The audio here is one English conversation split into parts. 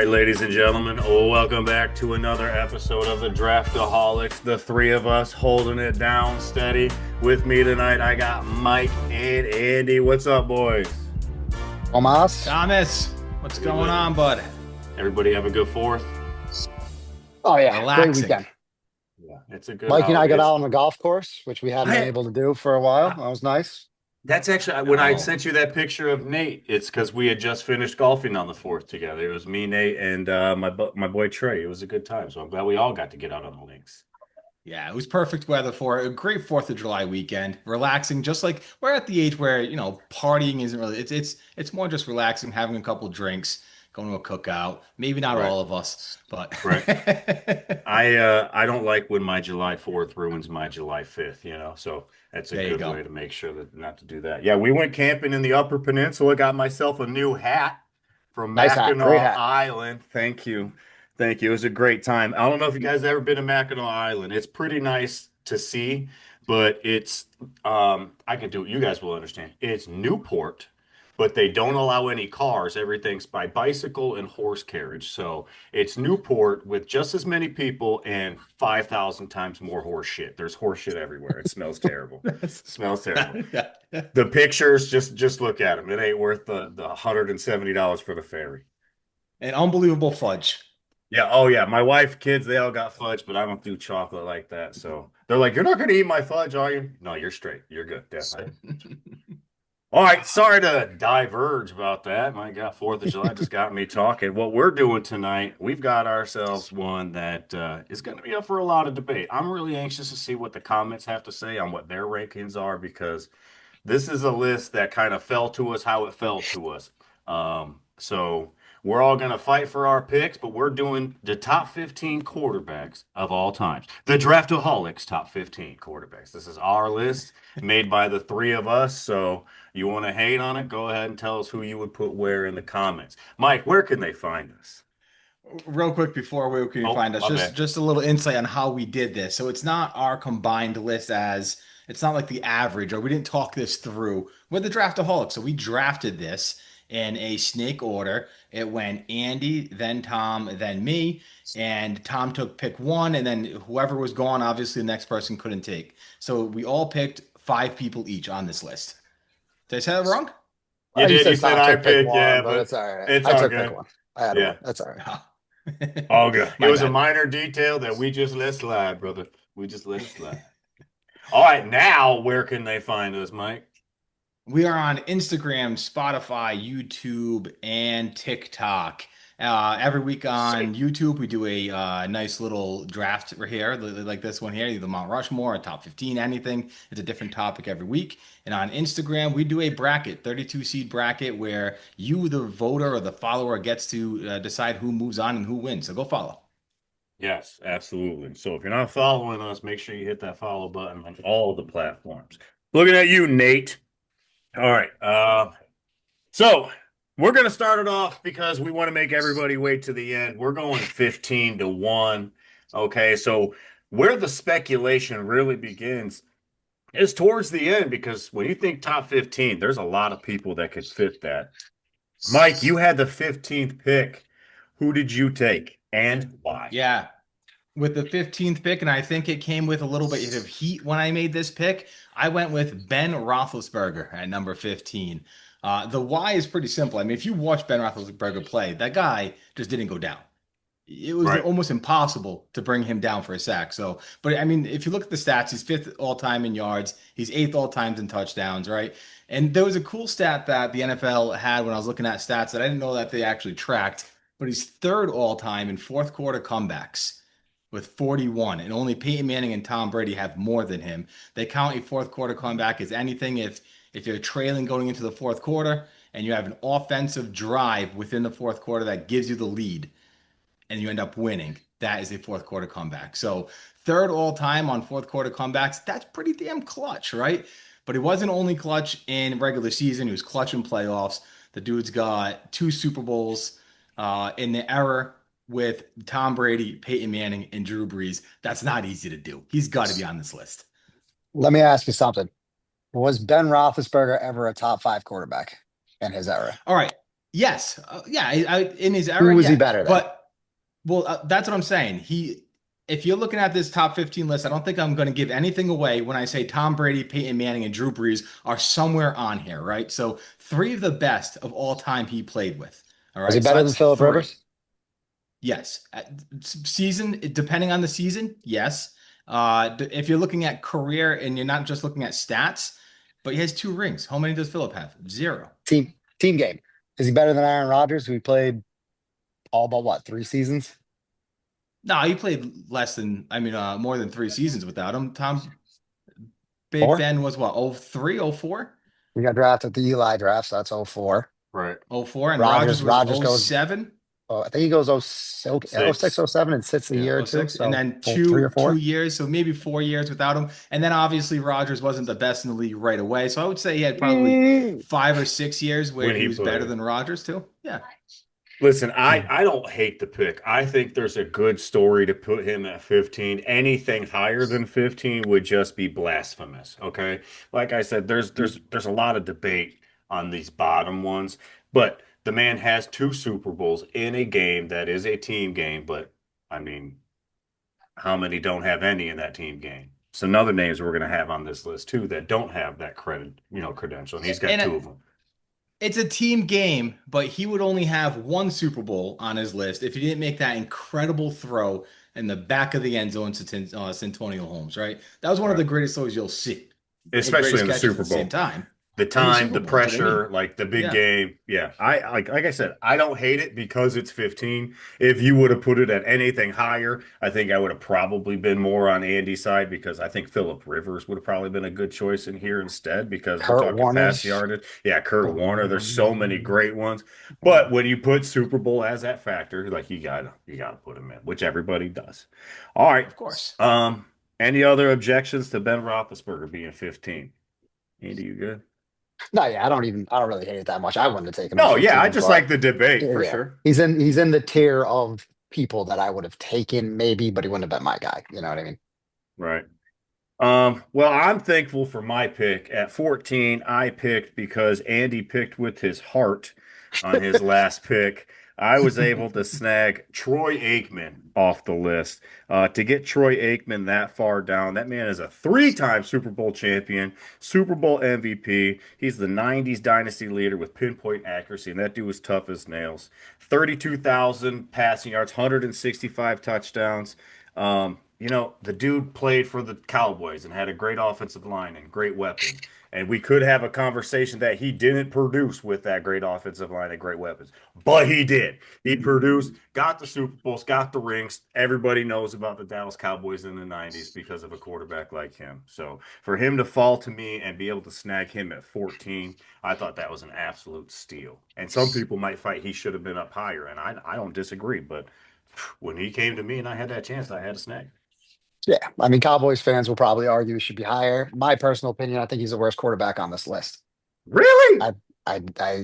right, ladies and gentlemen, welcome back to another episode of the Draftaholics. The three of us holding it down steady. With me tonight, I got Mike and Andy. What's up, boys? Tomas. Thomas, what's going on, bud? Everybody have a good fourth? Oh yeah, Relaxing. great weekend. Yeah, it's a good. Mike and I got holiday. out on the golf course, which we hadn't been able to do for a while. That was nice. That's actually when I Oh. sent you that picture of Nate. It's because we had just finished golfing on the fourth together. It was me, Nate, and my boy Trey. It was a good time, so I'm glad we all got to get out on the links. Yeah, it was perfect weather for a great 4th of July weekend. Relaxing, just like we're at the age where, partying isn't really it's more just relaxing, having a couple drinks, going to a cookout. Maybe not Right. all of us, but Right. I don't like when my July 4th ruins my July 5th, so that's a There you good go. way to make sure that not to do that. Yeah, we went camping in the Upper Peninsula, got myself a new hat from Nice hat, great Mackinac hat. Island. Thank you. Thank you. It was a great time. I don't know if you guys ever been to Mackinac Island. It's pretty nice to see, but it's I can do it. You guys will understand. It's Newport, but they don't allow any cars. Everything's by bicycle and horse carriage. So it's Newport with just as many people and 5,000 times more horse shit. There's horse shit everywhere. It smells terrible. It smells terrible. Yeah. The pictures, just look at them. It ain't worth the $170 for the ferry. An unbelievable fudge. Yeah. Oh, yeah. My wife, kids, they all got fudge, but I don't do chocolate like that. So they're like, "You're not going to eat my fudge, are you?" No, you're straight. You're good. Definitely. All right. Sorry to diverge about that. My God, 4th of July just got me talking. What we're doing tonight, we've got ourselves one that is going to be up for a lot of debate. I'm really anxious to see what the comments have to say on what their rankings are because this is a list that kind of fell to us how it fell to us. So we're all going to fight for our picks, but we're doing the top 15 quarterbacks of all times. The Draftaholics top 15 quarterbacks. This is our list made by the three of us. So you want to hate on it? Go ahead and tell us who you would put where in the comments. Mike, where can they find us? Real quick before we can Oh, find us, my just bad. just a little insight on how we did this. So it's not our combined list as it's not like the average, or we didn't talk this through. We're the draftaholics, so we drafted this in a snake order. It went Andy, then Tom, then me, and Tom took pick one, and then whoever was gone, obviously the next person couldn't take. So we all picked 5 people each on this list. Did I say that wrong? You You did. You said said Tom I took pick picked, yeah, one, but but it's all right. it's I all took pick good. one. I had Yeah. one. That's all right. All good. It My was a bad. minor detail that we just let slide, brother. We just let it slide. All right, now where can they find us, Mike? We are on Instagram, Spotify, YouTube, and TikTok. Every week on YouTube, we do a nice little draft right here, like this one here, either Mount Rushmore or top 15, anything. It's a different topic every week. And on Instagram, we do a bracket, 32 seed bracket, where you, the voter or the follower, gets to decide who moves on and who wins. So go follow. Yes, absolutely. So if you're not following us, make sure you hit that follow button on all the platforms. Looking at you, Nate. All right. So we're going to start it off because we want to make everybody wait to the end. We're going 15-1. Okay. So where the speculation really begins is towards the end because when you think top 15, there's a lot of people that could fit that. Mike, you had the 15th pick. Who did you take and why? Yeah. With the 15th pick, and I think it came with a little bit of heat when I made this pick, I went with Ben Roethlisberger at number 15. The why is pretty simple. I mean, if you watch Ben Roethlisberger play, that guy just didn't go down. It was Right. almost impossible to bring him down for a sack. So, but I mean, if you look at the stats, he's 5th all time in yards. He's 8th all times in touchdowns, right? And there was a cool stat that the NFL had when I was looking at stats that I didn't know that they actually tracked, but he's 3rd all time in fourth quarter comebacks with 41, and only Peyton Manning and Tom Brady have more than him. They count a fourth quarter comeback as anything if you're trailing going into the fourth quarter and you have an offensive drive within the fourth quarter that gives you the lead and you end up winning. That is a fourth quarter comeback. So 3rd all time on fourth quarter comebacks. That's pretty damn clutch, right? But he wasn't only clutch in regular season. He was clutch in playoffs. The dude's got 2 Super Bowls in the era with Tom Brady, Peyton Manning, and Drew Brees. That's not easy to do. He's got to be on this list. Let me ask you something. Was Ben Roethlisberger ever a top 5 quarterback in his era? All right. Yes, yeah, in his Who era, was he yeah. better than? But well, that's what I'm saying. If you're looking at this top 15 list, I don't think I'm going to give anything away when I say Tom Brady, Peyton Manning, and Drew Brees are somewhere on here, right? So three of the best of all time he played with. All Was he right, so better than that's Philip three. Rivers? Yes, season depending on the season, yes. If you're looking at career and you're not just looking at stats, but he has two rings. How many does Philip have? Zero. Team game. Is he better than Aaron Rodgers, who he played all but what, 3 seasons? No, he played less than, I mean, more than 3 seasons without him. Tom Big 4? Ben was what, 03, 04? We got drafted at the Eli draft, so that's 04. Right. 04, and Rogers Rodgers, was Rodgers goes, 07, oh, I think he goes 06, 6. 07 and sits a Yeah. year or two. 06, and So then 3 or 4. 2 years, so maybe 4 years without him. And then obviously Rogers wasn't the best in the league right away. So I would say he had probably Mm. 5 or 6 years where When he he was better played. than Rogers too. Yeah. Listen, I don't hate the pick. I think there's a good story to put him at 15. Anything higher than 15 would just be blasphemous. Okay. Like I said, there's a lot of debate on these bottom ones, but the man has two Super Bowls in a game that is a team game, but I mean, how many don't have any in that team game? Some other names we're gonna have on this list too that don't have that credential, and he's got And two of them. it's a team game, but he would only have one Super Bowl on his list if he didn't make that incredible throw in the back of the end zone to Santonio Holmes, right? That was one of Right. the greatest throws you'll see, and Especially greatest in the catches at Super the same Bowl. time The in the time, Super the Bowl. That's what I mean. pressure, like the big Yeah. game. Yeah. I like I said, I don't hate it because it's 15. If you would have put it at anything higher, I think I would have probably been more on Andy's side because I think Philip Rivers would have probably been a good choice in here instead because we're Kurt talking pass Warner's. yardage. Yeah, Kurt Warner, there's so many great ones. But when you put Super Bowl as that factor, like you gotta put him in, which everybody does. All right. Of course. Um, any other objections to Ben Roethlisberger being 15? Andy, you good? No, yeah, I don't really hate it that much. I wouldn't have taken him at No, yeah, I 15, just but like the debate for yeah, sure. he's in the tier of people that I would have taken maybe, but he wouldn't have been my guy. You know what I mean? Right. Well, I'm thankful for my pick. At 14, I picked because Andy picked with his heart on his last pick. I was able to snag Troy Aikman off the list. To get Troy Aikman that far down, that man is a three-time Super Bowl champion, Super Bowl MVP. He's the 90s dynasty leader with pinpoint accuracy, and that dude was tough as nails. 32,000 passing yards, 165 touchdowns. The dude played for the Cowboys and had a great offensive line and great weapons. And we could have a conversation that he didn't produce with that great offensive line and great weapons, but he did. He produced, got the Super Bowls, got the rings. Everybody knows about the Dallas Cowboys in the 90s because of a quarterback like him. So for him to fall to me and be able to snag him at 14, I thought that was an absolute steal. And some people might fight he should have been up higher, and I don't disagree. But when he came to me and I had that chance, I had to snag. Yeah, I mean, Cowboys fans will probably argue he should be higher. My personal opinion, I think he's the worst quarterback on this list. Really?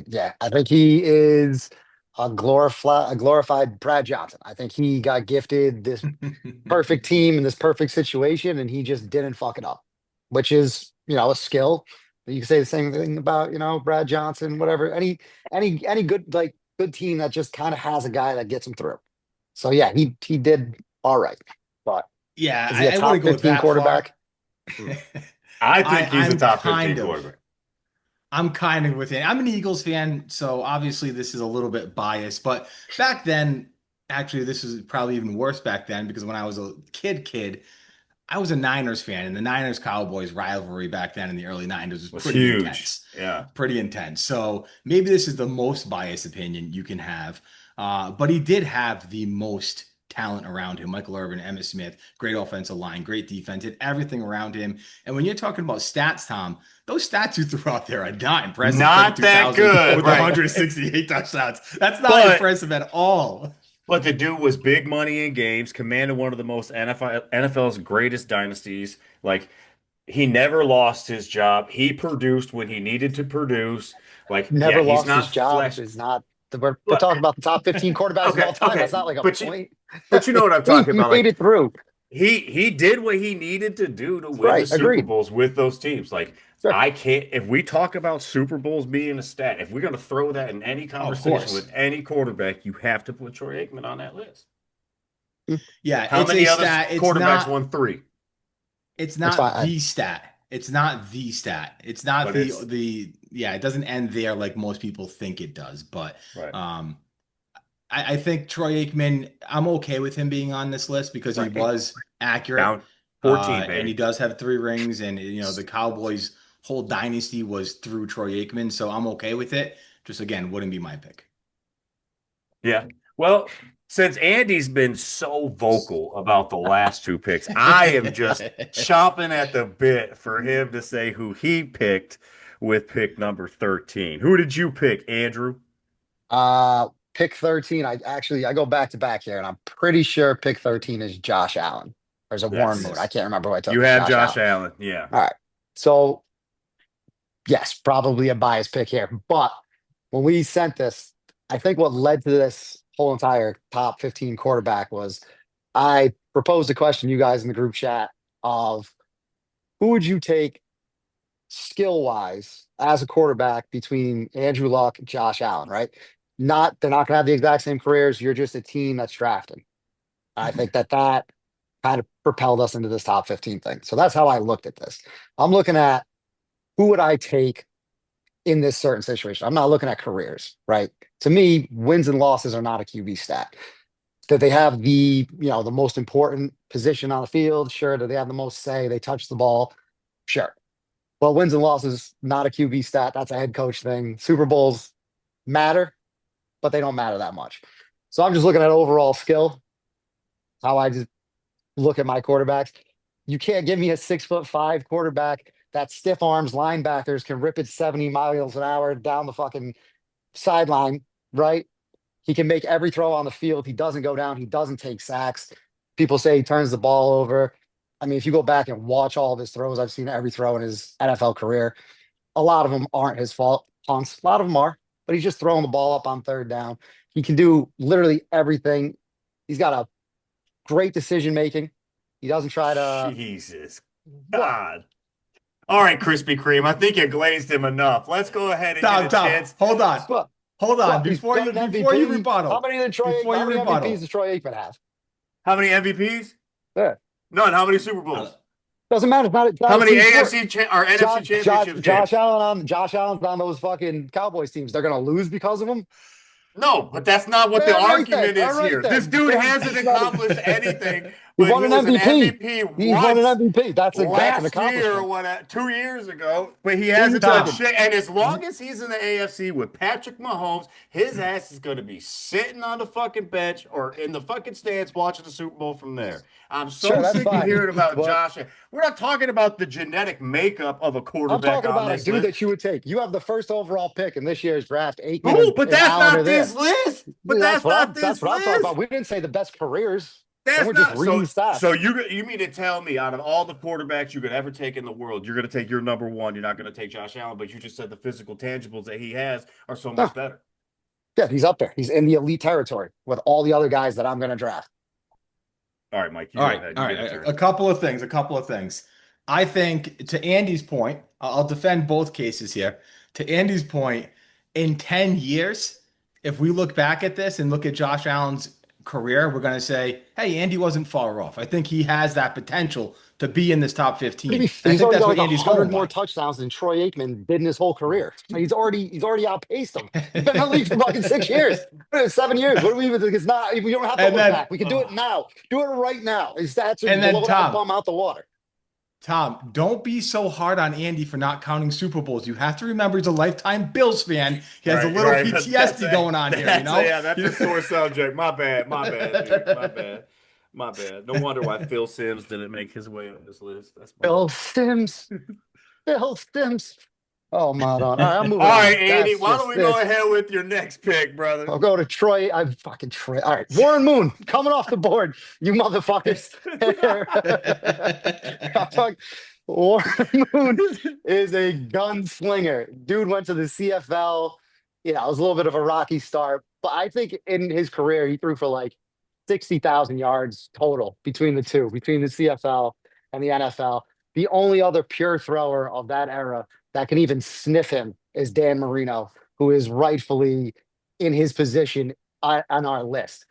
Yeah, I think he is a glorified Brad Johnson. I think he got gifted this perfect team in this perfect situation, and he just didn't fuck it up, which is, a skill. You can say the same thing about, Brad Johnson, whatever. Any good, like, good team that just kind of has a guy that gets him through. So yeah, he did all right, but Yeah, is he a I wouldn't top go 15 that far. quarterback? I I think he's a I'm top 15 kind of quarterback. I'm kind of with you. I'm an Eagles fan, so obviously this is a little bit biased. But back then, actually, this was probably even worse back then because when I was a kid, I was a Niners fan, and the Niners Cowboys rivalry back then in the early 90s was Was pretty huge. intense. Yeah. Pretty intense. So maybe this is the most biased opinion you can have. But he did have the most talent around him. Michael Irvin, Emmitt Smith, great offensive line, great defense, did everything around him. And when you're talking about stats, Tom, those stats you threw out there are not impressive. Not that 32,000 good, with right? 168 touchdowns. That's not But impressive at all. but the dude was big money in games, commanded one of the most NFL's greatest dynasties. Like he never lost his job. He produced when he needed to produce. Like, yeah, Never he's lost not his job flesh. is not. We're But talking about the top 15 quarterbacks of okay, all time. That's okay, not like a but you point. but you know what I'm He talking about. made Like it through. he did what he needed to do to win the Right. Super Agreed. Bowls with those teams. Like Sure. I can't if we talk about Super Bowls being a stat, if we're gonna throw that in any Oh, of conversation with course. any quarterback, you have to put Troy Aikman on that list. Mm, Yeah, How it's a many other stat. quarterbacks won three? It's It's not fine. the stat. It's not the stat. It's not But it's the yeah, it doesn't end there like most people think it does. But right, um I think Troy Aikman, I'm okay with him being on this list because he right. was accurate. Down 14, And he baby. does have 3 rings, and the Cowboys' whole dynasty was through Troy Aikman, so I'm okay with it. Just again, wouldn't be my pick. Yeah. Well, since Andy's been so vocal about the last two picks, I am just chomping at the bit for him to say who he picked with pick number 13. Who did you pick, Andrew? Pick 13. I go back to back here, and I'm pretty sure pick 13 is Josh Allen. There's a Warren It Moon. Yes. I is. can't remember who I You took. have Josh Josh Allen. Allen. Yeah. All right. So yes, probably a biased pick here. But when we sent this, I think what led to this whole entire top 15 quarterback was I proposed a question to you guys in the group chat of who would you take skill wise as a quarterback between Andrew Luck and Josh Allen, right? They're not going to have the exact same careers. You're just a team that's drafting. I Mhm. think that kind of propelled us into this top 15 thing. So that's how I looked at this. I'm looking at who would I take in this certain situation. I'm not looking at careers, right? To me, wins and losses are not a QB stat. That they have the most important position on the field, sure. Do they have the most say? They touch the ball, sure. But wins and losses, not a QB stat. That's a head coach thing. Super Bowls matter, but they don't matter that much. So I'm just looking at overall skill, how I just look at my quarterbacks. You can't give me a 6'5" quarterback that stiff arms linebackers can rip it 70 miles an hour down the fucking sideline, right? He can make every throw on the field. He doesn't go down. He doesn't take sacks. People say he turns the ball over. I mean, if you go back and watch all of his throws, I've seen every throw in his NFL career. A lot of them aren't his fault. Punts, a lot of them are, but he's just throwing the ball up on third down. He can do literally everything. He's got a great decision making. He doesn't try to Jesus what? God. All right, Krispy Kreme. I think you glazed him enough. Let's go ahead and get a Tom, chance. hold on. What? Hold on. What? He's got an Before you MVP. rebuttal. Before How you many MVPs rebuttal. does Troy Aikman have? How many MVPs? Yeah. None. How many Super Uh, Bowls? Doesn't matter. It's not How a many team sport. AFC or NFC championships Josh games? Allen's on those fucking Cowboys teams. They're gonna lose because of him. No, but that's not what the All right then. argument All is right here. This then. dude Then hasn't that's not accomplished a anything, he but won he an was an MVP. MVP He's won an once MVP. That's an last year or accomplishment. what, 2 years ago, but he Who are you hasn't done taking? Tom, shit. And as long as he's in the AFC with Patrick Mahomes, his ass is going to be sitting on the fucking bench or in the fucking stands watching the Super Bowl from there. I'm Sure, so that's sick of fine. hearing about But Josh. We're not talking about the genetic makeup of a I'm quarterback talking on about a this dude list. that you would take. You have the first overall pick in this year's draft. Aikman Oh, and, but and that's Allen are not there. this list. But That's this what I'm talking list. about. We didn't say the best careers. And That's we're just not reading so. So stats. you mean to tell me out of all the quarterbacks you could ever take in the world, you're going to take your number one. You're not going to take Josh Allen, but you just said the physical tangibles that he has are so No, much better. yeah, he's up there. He's in the elite territory with all the other guys that I'm going to draft. All right, Mike, you all go right, ahead. all You right. get a turn. A couple of things. A couple of things. I think to Andy's point, I'll defend both cases here. To Andy's point, in 10 years, if we look back at this and look at Josh Allen's career, we're going to say, hey, Andy wasn't far off. I think he has that potential to be in this top 15. And I He's think already that's got what like Andy's 100 going more by. touchdowns than Troy Aikman did in his whole career. He's already outpaced him. He's been in the league for fucking 6 years, 7 years. What do we even think? It's not. We don't have to And look then, back. We can do it now. Do it right now. His stats are and then blow that Tom, bum out the water. Tom, don't be so hard on Andy for not counting Super Bowls. You have to remember he's a lifetime Bills fan. He has a Right, little right. PTSD going on here, you know? Yeah, that's a sore subject. My bad, dude. My bad. No wonder why Phil Sims didn't make his way on this list. That's my Bill bad. Sims. Bill Sims. Oh my God. All right, I'm moving All on. right, Andy, That's why don't just we go it's. ahead with your next pick, brother? I'll go to Troy. I fucking Troy. All right, Warren Moon coming off the board. You motherfuckers. I'm talking- Warren Moon is a gunslinger. Dude went to the CFL. Yeah, it was a little bit of a rocky start, but I think in his career he threw for like 60,000 yards total between the two, between the CFL and the NFL. The only other pure thrower of that era that can even sniff him is Dan Marino, who is rightfully in his position on our list.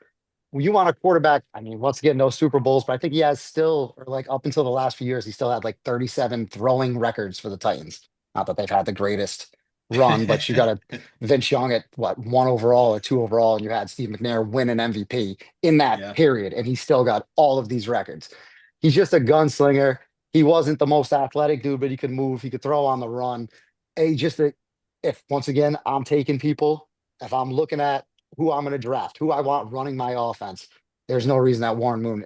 You want a quarterback. I mean, once again, no Super Bowls, but I think he has still, or like up until the last few years, he still had like 37 throwing records for the Titans. Not that they've had the greatest run, but you got a Vince Young at what, one overall or two overall, and you had Steve McNair win an MVP in that Yeah. period, and he still got all of these records. He's just a gunslinger. He wasn't the most athletic dude, but he could move, he could throw on the run. If once again, I'm taking people, if I'm looking at who I'm going to draft, who I want running my offense, there's no reason that Warren Moon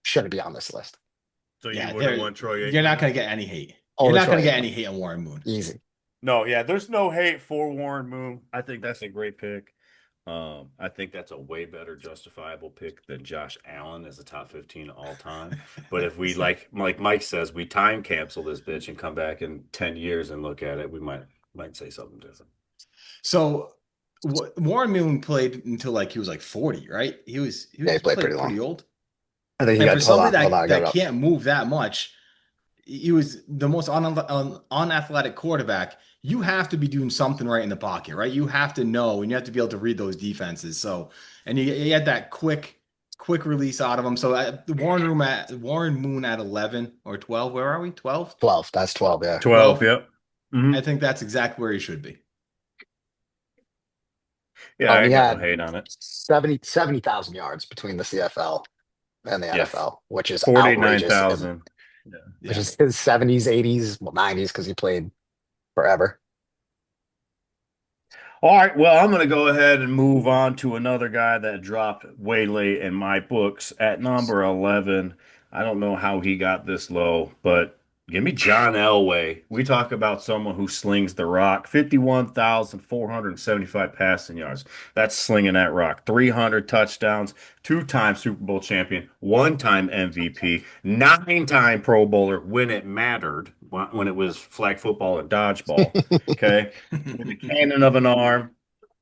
shouldn't be on this list. So you Yeah, wouldn't want Troy you're Aikman? not going to get any hate. Oh, You're that's not going to right. get any hate on Warren Moon. Easy. No, yeah, there's no hate for Warren Moon. I think that's a great pick. I think that's a way better justifiable pick than Josh Allen as a top 15 all time. But if we like Mike says, we time capsule this bitch and come back in 10 years and look at it, we might say something different. So Warren Moon played until like he was like 40, right? He Played played pretty long. pretty old. I think he And got, for somebody hold on, I got that it up. can't move that much, he was the most unathletic quarterback. You have to be doing something right in the pocket, right? You have to know, and you have to be able to read those defenses. So, and he had that quick release out of him. So Warren Moon at 11 or 12. Where are we? 12? 12. That's 12. Yeah. 12, yep. I think that's exactly where he should be. Yeah, I He got no had hate on it. 70,000 yards between the CFL and the Yeah. NFL, which is outrageous. 49,000. Which is his 70s, 80s, well, 90s, because he played forever. All right, well, I'm going to go ahead and move on to another guy that dropped way late in my books at number 11. I don't know how he got this low, but give me John Elway. We talk about someone who slings the rock, 51,475 passing yards. That's slinging that rock. 300 touchdowns, two-time Super Bowl champion, one-time MVP, nine-time Pro Bowler when it mattered, when it was flag football and dodgeball. Okay. With a cannon of an arm,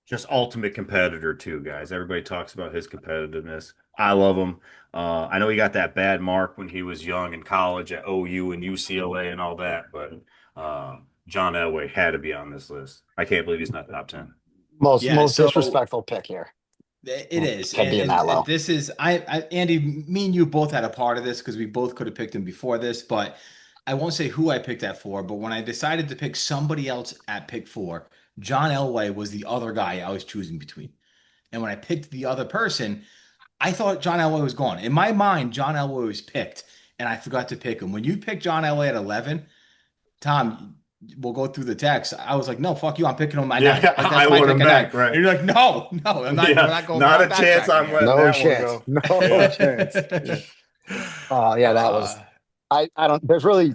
just ultimate competitor too, guys. Everybody talks about his competitiveness. I love him. I know he got that bad mark when he was young in college at OU and UCLA and all that, but John Elway had to be on this list. I can't believe he's not top 10. Most disrespectful pick here. It is. Can be in that low. This is Andy, me and you both had a part of this because we both could have picked him before this, but I won't say who I picked at 4, but when I decided to pick somebody else at pick 4, John Elway was the other guy I was choosing between. And when I picked the other person, I thought John Elway was gone. In my mind, John Elway was picked, and I forgot to pick him. When you picked John Elway at 11, Tom, we'll go through the text. I was like, no, fuck you. I'm picking him at 9. Like, that's I my want pick him at back, 9. right. And you're like, no, I'm not, we're not going not I'm a chance backtracking I'm here. letting No that chance. one No go. Yeah. chance. Yeah, that was. I don't. There's really.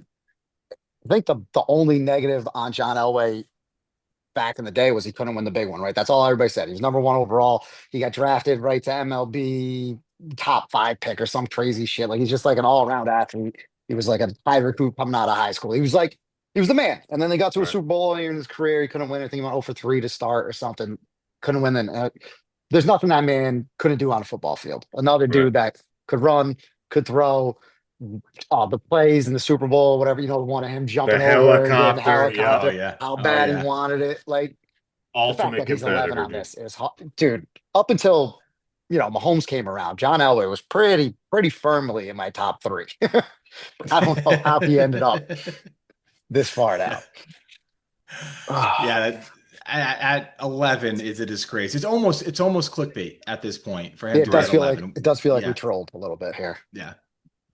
I think the only negative on John Elway back in the day was he couldn't win the big one, right? That's all everybody said. He was number 1 overall. He got drafted right to MLB top 5 pick or some crazy shit. Like he's just like an all around athlete. He was like a high recruit coming out of high school. He was the man. And then they got to a Right. Super Bowl in his career. He couldn't win anything. He went 0 for 3 to start or something. Couldn't win then. There's nothing that man couldn't do on a football field. Another dude that could run, could throw. The plays in the Super Bowl, whatever, the one of him jumping over and getting the helicopter, Oh, yeah. how Oh, bad he yeah. wanted it. Like the fact Ultimate that he's 11 competitor, on dude. this is hot. Dude, up until Mahomes came around, John Elway was pretty firmly in my top 3. I don't know how he ended up this far down. Yeah, at 11 is a disgrace. It's almost clickbait at this point for him It to does be at feel 11. like we Yeah, trolled a little bit here. yeah,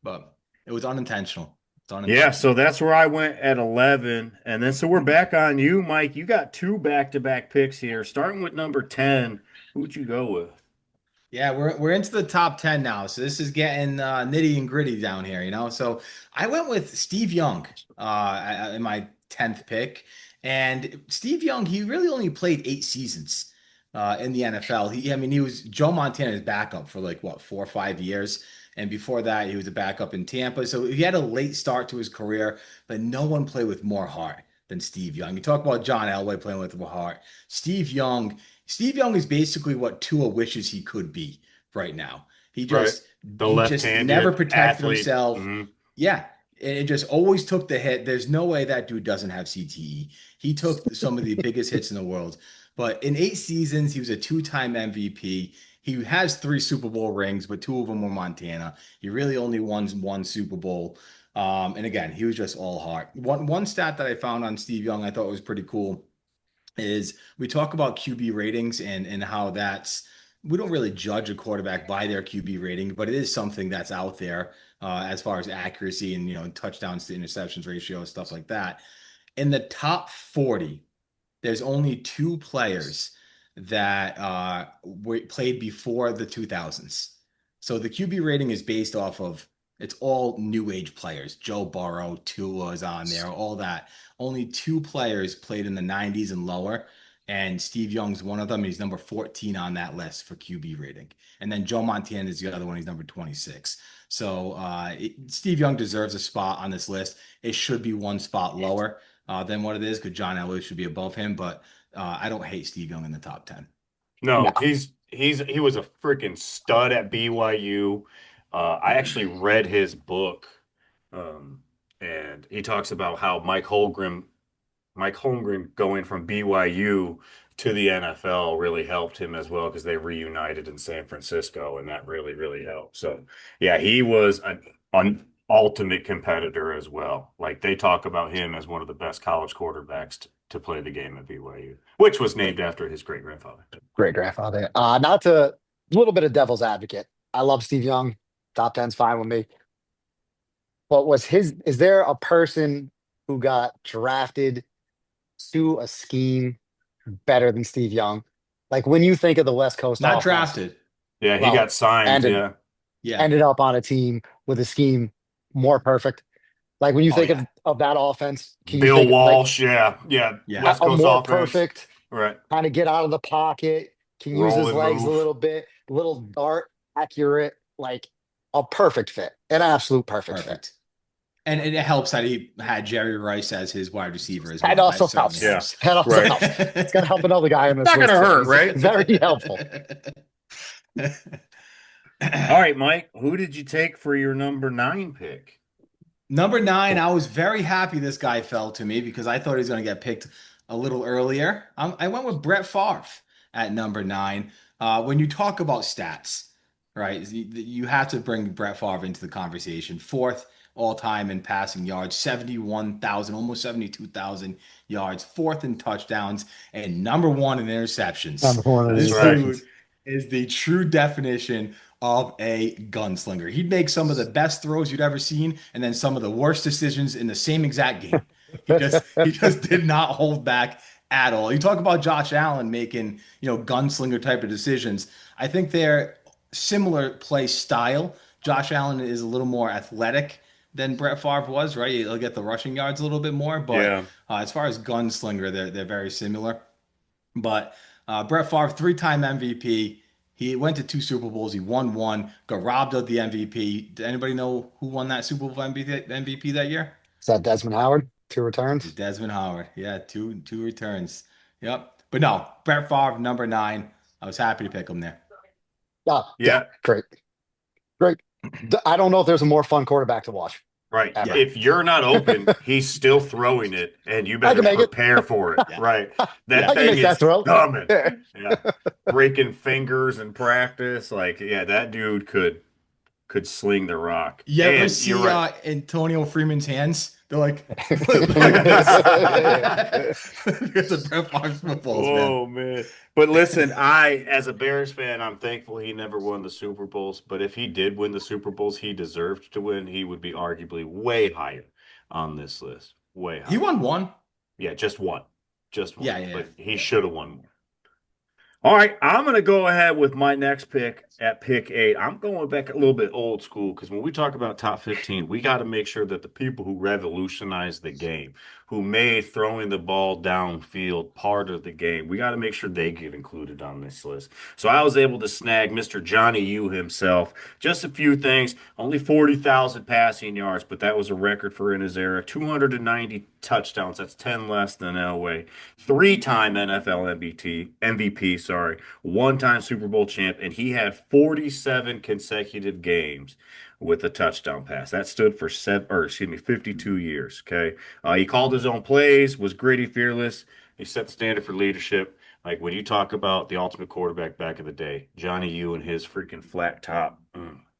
but it was unintentional. It's Yeah, unintentional. so that's where I went at 11. And then so we're back on you, Mike. You got 2 back-to-back picks here. Starting with number 10, who'd you go with? Yeah, we're into the top 10 now, so this is getting nitty and gritty down here, So I went with Steve Young in my 10th pick, and Steve Young, he really only played 8 seasons in the NFL. He was Joe Montana's backup for like 4 or 5 years, and before that, he was a backup in Tampa. So he had a late start to his career, but no one played with more heart than Steve Young. You talk about John Elway playing with more heart. Steve Young is basically what Tua wishes he could be right now. He Right. just The he just never left-handed protected athlete. himself. Hmm. Yeah. And it just always took the hit. There's no way that dude doesn't have CTE. He took some of the biggest hits in the world. But in 8 seasons, he was a two-time MVP. He has 3 Super Bowl rings, but 2 of them were Montana. He really only won one Super Bowl. And again, he was just all heart. One stat that I found on Steve Young I thought was pretty cool is we talk about QB ratings and how that's we don't really judge a quarterback by their QB rating, but it is something that's out there as far as accuracy and touchdowns to interceptions ratio, stuff like that. In the top 40, there's only 2 players that played before the 2000s. So the QB rating is based off of it's all new age players. Joe Burrow, Tua is on there, all that. Only 2 players played in the 90s and lower. And Steve Young's one of them. He's number 14 on that list for QB rating. And then Joe Montana is the other one. He's number 26. So Steve Young deserves a spot on this list. It should be one spot lower than what it is because John Elway should be above him. But I don't hate Steve Young in the top 10. No, No. he was a freaking stud at BYU. I actually read his book, um, and he talks about how Mike Holmgren going from BYU to the NFL really helped him as well because they reunited in San Francisco, and that really, really helped. So, yeah, he was an ultimate competitor as well. Like they talk about him as one of the best college quarterbacks to play the game at BYU, which was named after his great grandfather. Great grandfather. Not to a little bit of devil's advocate. I love Steve Young. Top 10's fine with me. But is there a person who got drafted to a scheme better than Steve Young? Like when you think of the West Coast Not offense, drafted. Yeah, he got well, signed. ended Yeah. Yeah. ended up on a team with a scheme more perfect. Like when you Oh, think yeah. of that offense, can you Bill think like Walsh. Yeah. Yeah. Yeah. West a Coast more offense. perfect, Right. kind of get out of the pocket, can use Roll his and legs a move. little bit, little dart, accurate, like a perfect fit, an absolute perfect fit. Perfect. And it helps that he had Jerry Rice as his wide receiver as That well. That also certainly helps. Yeah. helps. That also Right. helps. It's gonna help another guy on this Not list gonna too. hurt, He's right? very helpful. All right, Mike. Who did you take for your number 9 pick? Number 9, I was very happy this guy fell to me because I thought he was going to get picked a little earlier. I went with Brett Favre at number 9. When you talk about stats, right, you have to bring Brett Favre into the conversation. Fourth all time in passing yards, 71,000, almost 72,000 yards. Fourth in touchdowns, and number 1 in interceptions. Number one of the That's This right. dude interceptions. is the true definition of a gunslinger. He'd make some of the best throws you'd ever seen, and then some of the worst decisions in the same exact game. He just did not hold back at all. You talk about Josh Allen making, gunslinger type of decisions. I think they're similar play style. Josh Allen is a little more athletic than Brett Favre was, right? He'll get the rushing yards a little bit more, but Yeah. as far as gunslinger, they're very similar. But Brett Favre, 3-time MVP. He went to 2 Super Bowls. He won one. Got robbed of the MVP. Does anybody know who won that Super Bowl MVP that year? Is that Desmond Howard? 2 returns. Is Desmond Howard. Yeah, two returns. Yep. But no, Brett Favre, number 9. I was happy to pick him there. Yeah, Yeah. great. Great. I don't know if there's a more fun quarterback to watch Right. ever. If you're not open, he's still throwing it, and you I better can make it. prepare for it. Yeah. Right. I That can thing make that is throw. coming. Yeah. Breaking fingers in practice. Like, yeah, that dude could sling the rock. You ever And you're see right. Antonio Freeman's hands? They're like, like this. Because of Brett Favre's footballs, man. Oh man. But listen, I as a Bears fan, I'm thankful he never won the Super Bowls. But if he did win the Super Bowls he deserved to win, he would be arguably way higher on this list. Way higher. He won one. Yeah, just one. Just one. Yeah, yeah, But he yeah. should have won more. All right, I'm going to go ahead with my next pick at pick 8. I'm going back a little bit old school because when we talk about top 15, we got to make sure that the people who revolutionized the game, who made throwing the ball downfield part of the game, we got to make sure they get included on this list. So I was able to snag Mr. Johnny U himself. Just a few things, only 40,000 passing yards, but that was a record for in his era. 290 touchdowns, that's 10 less than Elway. 3-time NFL MVP, sorry, one-time Super Bowl champ, and he had 47 consecutive games with a touchdown pass. That stood for 52 years. Okay, he called his own plays, was gritty, fearless. He set the standard for leadership. Like when you talk about the ultimate quarterback back in the day, Johnny U and his freaking flat top,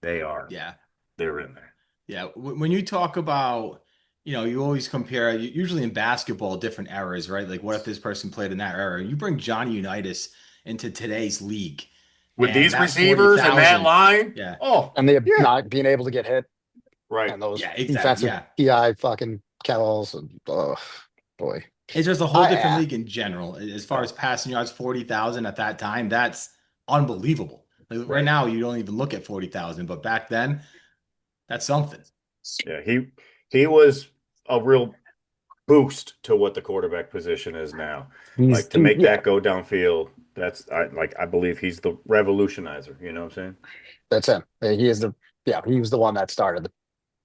Yeah. they're in there. Yeah, when you talk about, you always compare, usually in basketball, different eras, right? Like, what if this person played in that era? You bring Johnny Unitas into today's league, With and these that receivers and that 40,000, line, yeah, oh And they yeah, not being able to get hit right. and those yeah, exactly, defensive yeah. PI fucking Kells and oh boy. It's just a whole different I league in general. As far Yeah, as passing yards, 40,000 at that time, that's unbelievable. Like, right right. now, you don't even look at 40,000, but back then, that's something. Yeah, he was a real boost to what the quarterback position is now. Like to make yeah, that go downfield, I believe he's the revolutionizer, you know what I'm saying? that's him. He is the yeah, he was the one that started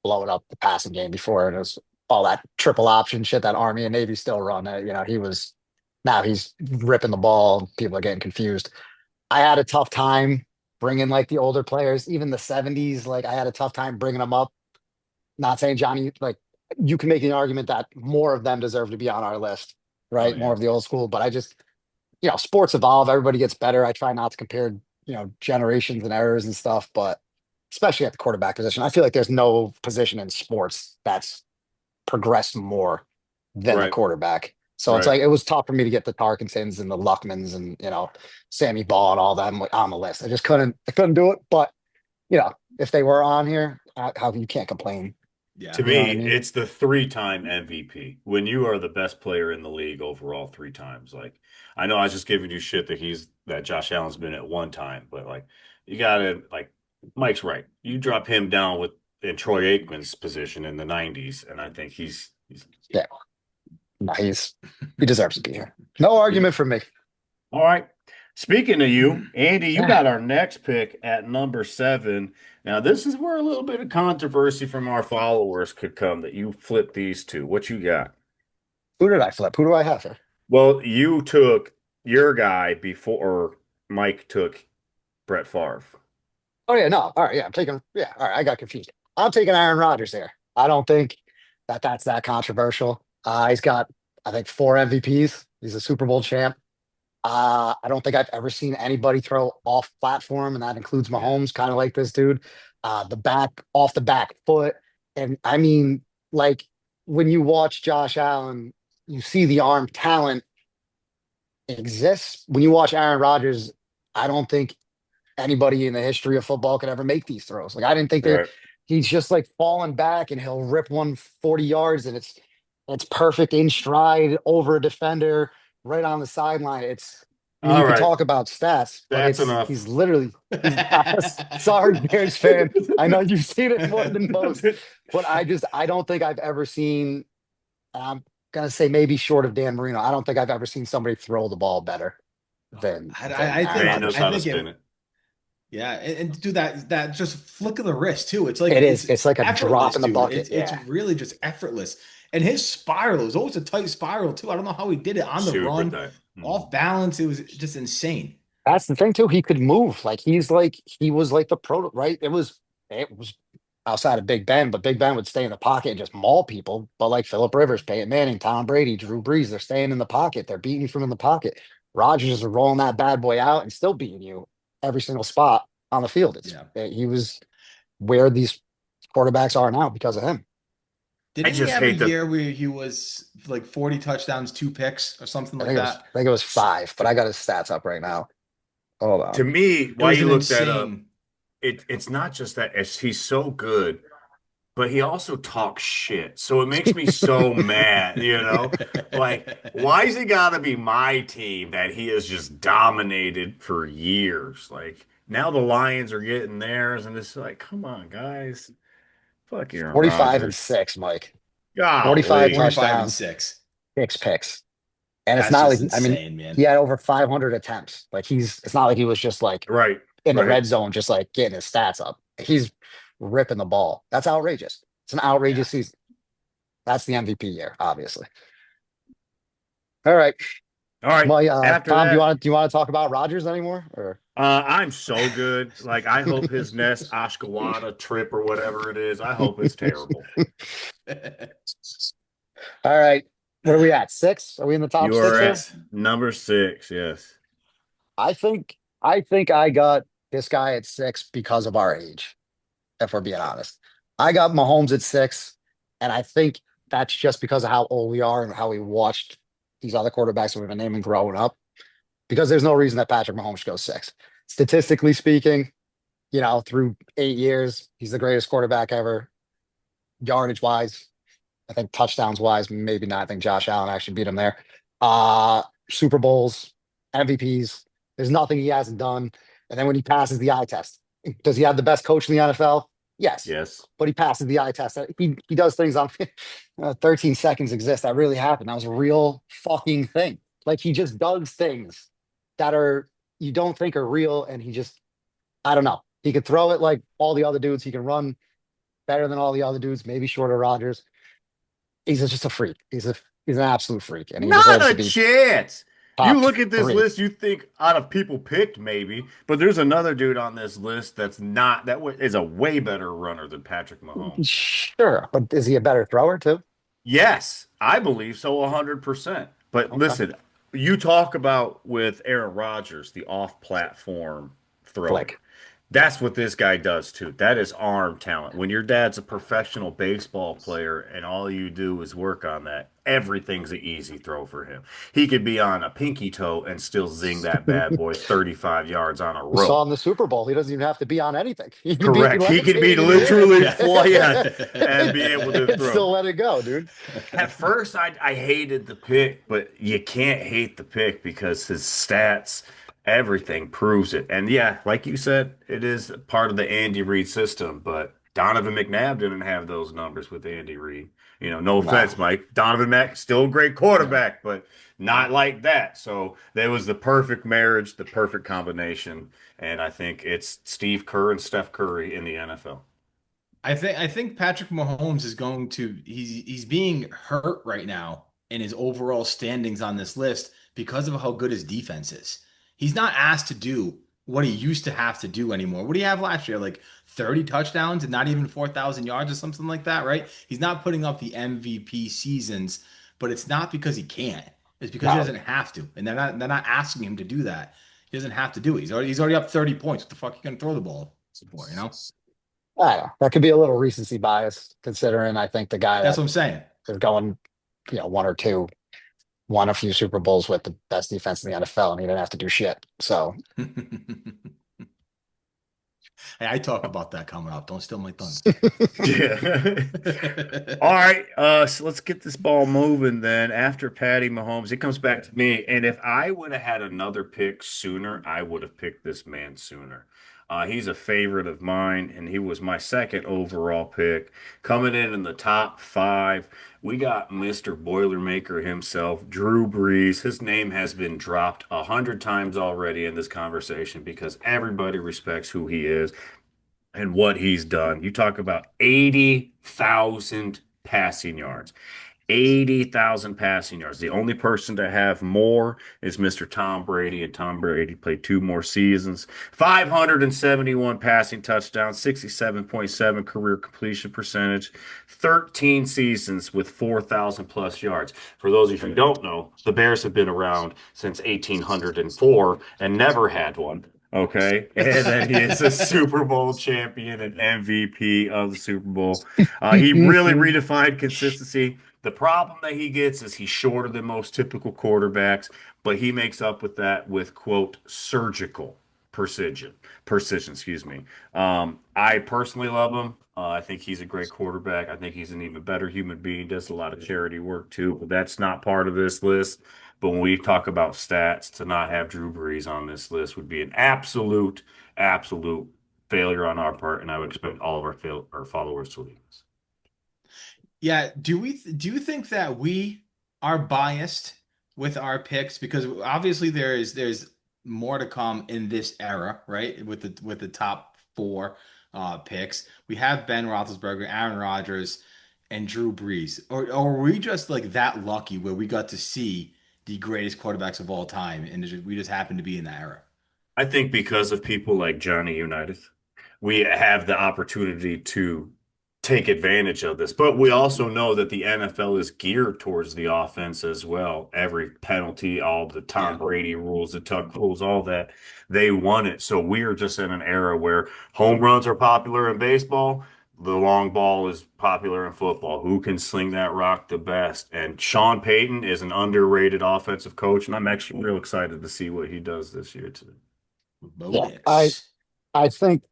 blowing up the passing game before and it was all that triple option shit that Army and Navy still run. He was now he's ripping the ball. People are getting confused. I had a tough time bringing like the older players, even the 70s. Like I had a tough time bringing them up. Not saying Johnny, like you can make an argument that more of them deserve to be on our list, Oh right? More yeah. of the old school, but I just, sports evolve. Everybody gets better. I try not to compare, generations and errors and stuff, but especially at the quarterback position, I feel like there's no position in sports that's progressed more than the Right, quarterback. So it's right. like it was tough for me to get the Tarkinsons and the Luckmans and Sammy Ball and all them on the list. I couldn't do it. But if they were on here, how you can't complain. Yeah. To You know what me, I mean? it's the three-time MVP. When you are the best player in the league overall three times. Like, I know I was just giving you shit that Josh Allen's been at one time, but like you gotta like Mike's right. You drop him down with in Troy Aikman's position in the 90s, and I think he's Yeah. No, he deserves to be here. No he, argument for me. all right. Speaking of you, Andy, you Yeah. got our next pick at number 7. Now, this is where a little bit of controversy from our followers could come that you flip these two. What you got? Who did I flip? Who do I have here? Well, you took your guy before Mike took Brett Favre. Oh yeah, no. All right, yeah, I'm taking. Yeah, all right. I got confused. I'm taking Aaron Rodgers there. I don't think that's that controversial. He's got, I think, 4 MVPs. He's a Super Bowl champ. I don't think I've ever seen anybody throw off platform, and that includes Yeah. Mahomes, kind of like this dude. The back off the back foot, and I mean, like when you watch Josh Allen, you see the arm talent exists. When you watch Aaron Rodgers, I don't think anybody in the history of football could ever make these throws. Like I didn't think Right. he's just like falling back and he'll rip 140 yards and it's perfect in stride over a defender right on the sideline. You All can right. talk about stats, but That's enough. he's literally he's sorry, Bears fan. I know you've seen it more than most, but I don't think I've ever seen, and I'm gonna say maybe short of Dan Marino, I don't think I've ever seen somebody throw the ball better than I Aaron think Man knows Rodgers. I how to think spin it it. yeah, and do that just flick of the wrist too. It's like It is. it's It's like a drop effortless, in the dude. bucket. It's Yeah. really just effortless. And his spiral, it was always a tight spiral too. I don't know how he did it on the Super run, tight. off balance. It was just insane. That's the thing too. He could move. He was like the proto, right? It was outside of Big Ben, but Big Ben would stay in the pocket and just maul people. But like Philip Rivers, Peyton Manning, Tom Brady, Drew Brees, they're staying in the pocket. They're beating you from in the pocket. Rodgers is rolling that bad boy out and still beating you every single spot on the field. Yeah. He was where these quarterbacks are now because of him. I Didn't he just have a hate the year where he was like 40 touchdowns, 2 picks, or something I like think it was that? I think it was 5, but to, I got his stats up right now. Hold to on. me, It why was you an look that up, insane. it's not just that he's so good, but he also talks shit. So it makes me so mad, you know? Like, why is it gotta be my team that he has just dominated for years? Like, now the Lions are getting theirs, and it's like, come on, guys. Fuck Aaron 45 and Rodgers. 6, Mike. 45 Golly. 45 and touchdowns, 6. 6 picks. And it's That's not just like, I mean, insane, man. he had over 500 attempts. It's not like he was just like Right, in the right. red zone, just like getting his stats up. He's ripping the ball. That's outrageous. It's an Yeah. outrageous season. That's the MVP year, obviously. All right. All right. Well, After Tom, that, do you want to talk about Rodgers anymore? Or I'm so good. Like, I hope his next Ashkawada trip or whatever it is, I hope it's terrible. all right, what are we at? Six? Are we in the top You are six here? at Six. number 6. Yes. I think I got this guy at six because of our age, if we're being honest. I got Mahomes at six, and I think that's just because of how old we are and how we watched these other quarterbacks that we've been naming growing up. Because there's no reason that Patrick Mahomes should go six. Statistically speaking, through 8 years, he's the greatest quarterback ever, yardage wise. I think touchdowns wise, maybe not. I think Josh Allen actually beat him there. Super Bowls, MVPs. There's nothing he hasn't done. And then when he passes the eye test, does he have the best coach in the NFL? Yes, Yes. but he passes the eye test. He does things on 13 seconds exist. That really happened. That was a real fucking thing. Like he just does things that are you don't think are real, and I don't know. He could throw it like all the other dudes. He can run better than all the other dudes, maybe short of Rodgers. Just a freak. He's an absolute freak, and he Not deserves to a be chance. You top look at this three. list, you think out of people picked maybe, but there's another dude on this list that's not is a way better runner than Patrick Mahomes. Sure, but is he a better thrower too? Yes, I believe so 100%. But Okay, listen, you talk about with Aaron Rodgers, the off-platform throwing. flick. That's what this guy does too. That is arm talent. When your dad's a professional baseball player and all you do is work on that, everything's an easy throw for him. He could be on a pinky toe and still zing that bad boy 35 yards on a We saw rope. in the Super Bowl. He doesn't even have to be on anything. He can be Correct. He could be levitating in the air literally Yeah. flying and be able to and throw. still let it go, dude. At first, I hated the pick, but you can't hate the pick because his stats, everything proves it. And yeah, like you said, it is part of the Andy Reid system, but Donovan McNabb didn't have those numbers with Andy Reid. No No, offense, Mike. Donovan Mack, still a great No. quarterback, but not like that. So there was the perfect marriage, the perfect combination. And I think it's Steve Kerr and Steph Curry in the NFL. I think Patrick Mahomes is going to he's being hurt right now in his overall standings on this list because of how good his defense is. He's not asked to do what he used to have to do anymore. What do you have last year? Like 30 touchdowns and not even 4,000 yards or something like that, right? He's not putting up the MVP seasons, but it's not because he can't. It's because he no. doesn't have to. And they're not asking him to do that. He doesn't have to do it. He's already up 30 points. What the fuck are you gonna throw the ball for, you know? I don't know. That could be a little recency bias, considering I think the guy That's that what I'm saying. is going, one or two, won a few Super Bowls with the best defense in the NFL, and he didn't have to do shit. So, Hey, I talk about that coming up. Don't steal my thunder. Yeah. All right, so let's get this ball moving then. After Patty Mahomes, it comes back to me. And if I would have had another pick sooner, I would have picked this man sooner. He's a favorite of mine, and he was my second overall pick. Coming in the top 5, we got Mr. Boilermaker himself, Drew Brees. His name has been dropped 100 times already in this conversation because everybody respects who he is and what he's done. You talk about 80,000 passing yards. 80,000 passing yards. The only person to have more is Mr. Tom Brady, and Tom Brady played 2 more seasons. 571 passing touchdowns, 67.7 career completion percentage, 13 seasons with 4,000 plus yards. For those of you who don't know, the Bears have been around since 1804 and never had one. Okay. And then he is a Super Bowl champion and MVP of the Super Bowl. He really redefined consistency. The problem that he gets is he's shorter than most typical quarterbacks, but he makes up with that with quote surgical precision. Precision, excuse me. I personally love him. I think he's a great quarterback. I think he's an even better human being. Does a lot of charity work too, but that's not part of this list. But when we talk about stats, to not have Drew Brees on this list would be an absolute failure on our part, and I would expect all of our followers to leave us. Yeah, do you think that we are biased with our picks because obviously there's more to come in this era, right? With the top four picks. We have Ben Roethlisberger, Aaron Rodgers, and Drew Brees. Or are we just like that lucky where we got to see the greatest quarterbacks of all time, and we just happen to be in that era. I think because of people like Johnny Unitas, we have the opportunity to take advantage of this. But we also know that the NFL is geared towards the offense as well. Every penalty, all the Tom Yeah. Brady rules, the tuck rules, all that, they won it. So we are just in an era where home runs are popular in baseball. The long ball is popular in football. Who can sling that rock the best? And Sean Payton is an underrated offensive coach, and I'm actually real excited to see what he does this year too. Yeah, Bonus. I think